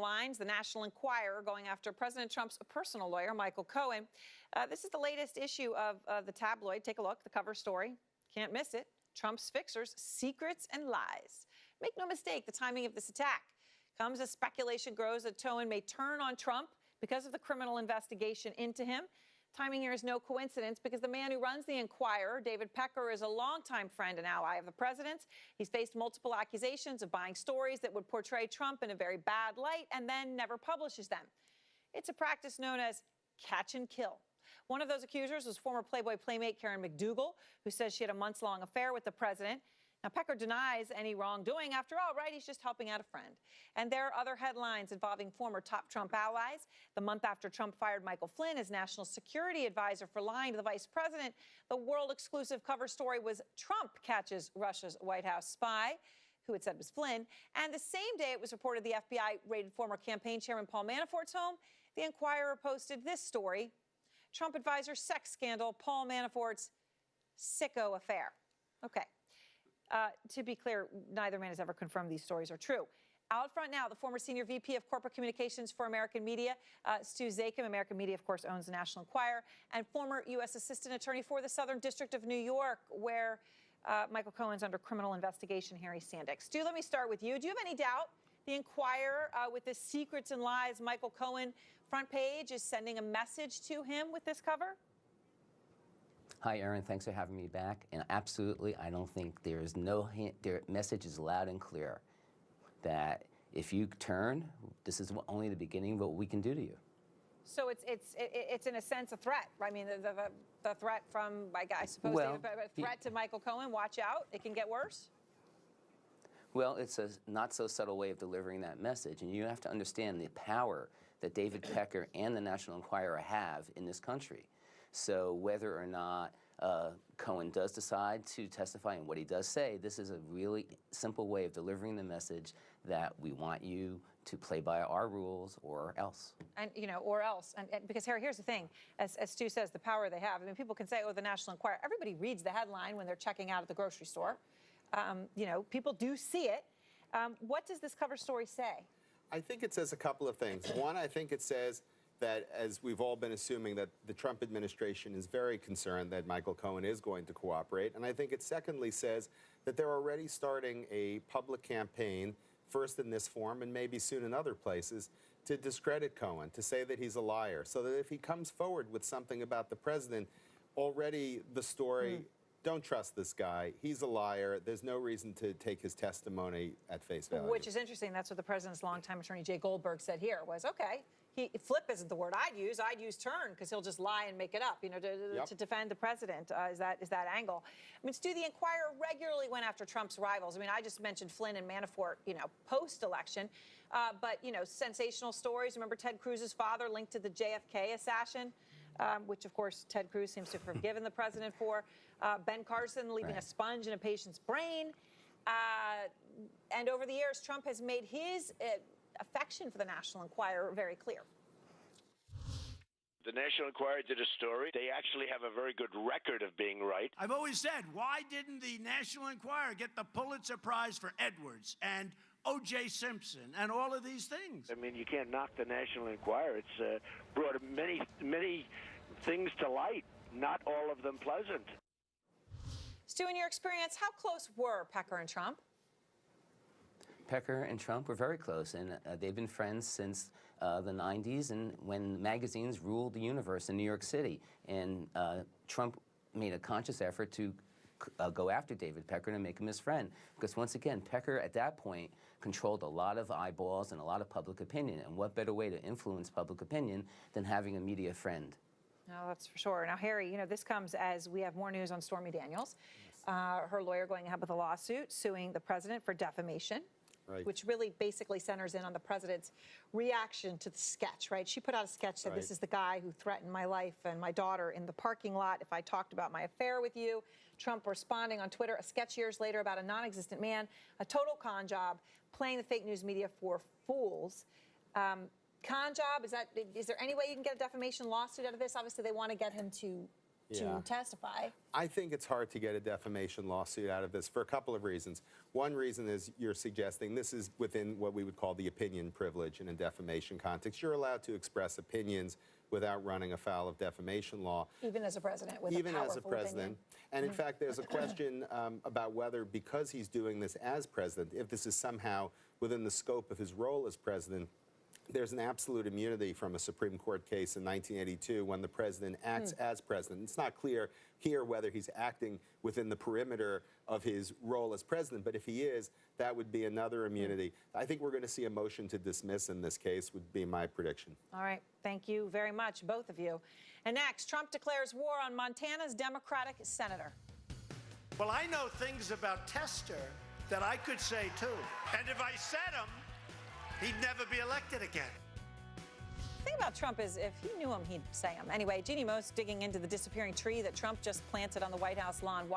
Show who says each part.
Speaker 1: lines, the National Enquirer going after President Trump's personal lawyer, Michael Cohen. This is the latest issue of the tabloid. Take a look, the cover story. Can't miss it. Trump's fixers, secrets and lies. Make no mistake, the timing of this attack comes as speculation grows that Cohen may turn on Trump because of the criminal investigation into him. Timing here is no coincidence because the man who runs the Enquirer, David Pecker, is a longtime friend and ally of the president's. He's faced multiple accusations of buying stories that would portray Trump in a very bad light and then never publishes them. It's a practice known as catch and kill. One of those accusers was former Playboy playmate Karen McDougal, who says she had a months-long affair with the president. Now, Pecker denies any wrongdoing. After all, right, he's just helping out a friend. And there are other headlines involving former top Trump allies. The month after Trump fired Michael Flynn as national security advisor for lying to the vice president, the world-exclusive cover story was Trump catches Russia's White House spy, who it said was Flynn. And the same day it was reported the FBI raided former campaign chairman Paul Manafort's home, the Enquirer posted this story: Trump advisor sex scandal, Paul Manafort's sicko affair. Okay. To be clear, neither man has ever confirmed these stories are true. Out front now, the former senior VP of corporate communications for American Media, Stu Zakim. American Media, of course, owns the National Enquirer, and former U.S. Assistant Attorney for the Southern District of New York, where Michael Cohen's under criminal investigation. Harry Sandick. Stu, let me start with you. Do you have any doubt the Enquirer, with the secrets and lies Michael Cohen front page, is sending a message to him with this cover?
Speaker 2: Hi, Erin. Thanks for having me back. And absolutely, I don't think there is no hint. Their message is loud and clear that if you turn, this is only the beginning of what we can do to you.
Speaker 1: So it's in a sense a threat. I mean, the threat from, I suppose, a threat to Michael Cohen. Watch out, it can get worse.
Speaker 2: Well, it's a not so subtle way of delivering that message, and you have to understand the power that David Pecker and the National Enquirer have in this country. So whether or not Cohen does decide to testify and what he does say, this is a really simple way of delivering the message that we want you to play by our rules or else. And,
Speaker 1: or else. And because, Harry, here's the thing. As Stu says, the power they have. I mean, people can say, oh, the National Enquirer. Everybody reads the headline when they're checking out at the grocery store. People do see it. What does this cover story say?
Speaker 3: I think it says a couple of things. One, I think it says that, as we've all been assuming, that the Trump administration is very concerned that Michael Cohen is going to cooperate. And I think it secondly says that they're already starting a public campaign, first in this form and maybe soon in other places, to discredit Cohen, to say that he's a liar, so that if he comes forward with something about the president, already the story, don't trust this guy, he's a liar, there's no reason to take his testimony at face value.
Speaker 1: Which is interesting. That's what the president's longtime attorney, Jay Goldberg, said here, was, okay, flip isn't the word I'd use turn, because he'll just lie and make it up, to defend the president, is that angle. I mean, Stu, the Enquirer regularly went after Trump's rivals. I mean, I just mentioned Flynn and Manafort, post-election, but, sensational stories. Remember Ted Cruz's father linked to the JFK assassin, which, of course, Ted Cruz seems to have forgiven the president for. Ben Carson leaving a sponge in a patient's brain. And over the years, Trump has made his affection for the National Enquirer very clear.
Speaker 4: The National Enquirer did a story. They actually have a very good record of being right.
Speaker 5: I've always said, why didn't the National Enquirer get the Pulitzer Prize for Edwards and O.J. Simpson and all of these things?
Speaker 4: I mean, you can't knock the National Enquirer. It's brought many things to light, not all of them pleasant.
Speaker 1: Stu, in your experience, how close were Pecker and Trump?
Speaker 2: Pecker and Trump were very close, and they've been friends since the 90s, and when magazines ruled the universe in New York City. And Trump made a conscious effort to go after David Pecker and make him his friend. Because once again, Pecker at that point controlled a lot of eyeballs and a lot of public opinion. And what better way to influence public opinion than having a media friend?
Speaker 1: No, that's for sure. Now, Harry, this comes as we have more news on Stormy Daniels, her lawyer going ahead with a lawsuit suing the president for defamation. Right. Which really basically centers in on the president's reaction to the sketch, right? She put out a sketch, said, this is the guy who threatened my life and my daughter in the parking lot if I talked about my affair with you. Trump responding on Twitter, a sketch years later about a non-existent man, a total con job, playing the fake news media for fools. Con job, is there any way you can get a defamation lawsuit out of this? Obviously, they want to get him to to testify.
Speaker 3: I think it's hard to get a defamation lawsuit out of this for a couple of reasons. One reason is you're suggesting this is within what we would call the opinion privilege in a defamation context. You're allowed to express opinions without running afoul of defamation law.
Speaker 1: Even as a president with
Speaker 3: Even
Speaker 1: a powerful
Speaker 3: as a president.
Speaker 1: opinion.
Speaker 3: And in fact, there's a question about whether, because he's doing this as president, if this is somehow within the scope of his role as president, there's an absolute immunity from a Supreme Court case in 1982 when the president acts as president. It's not clear here whether he's acting within the perimeter of his role as president, but if he is, that would be another immunity. I think we're going to see a motion to dismiss in this case, would be my prediction.
Speaker 1: All right. Thank you very much, both of you. And next, Trump declares war on Montana's Democratic senator.
Speaker 5: Well, I know things about Tester that I could say, too. And if I said them, he'd never be elected again.
Speaker 1: The thing about Trump is if he knew him, he'd say them. Anyway, Jeannie Most digging into the disappearing tree that Trump just planted on the White House lawn.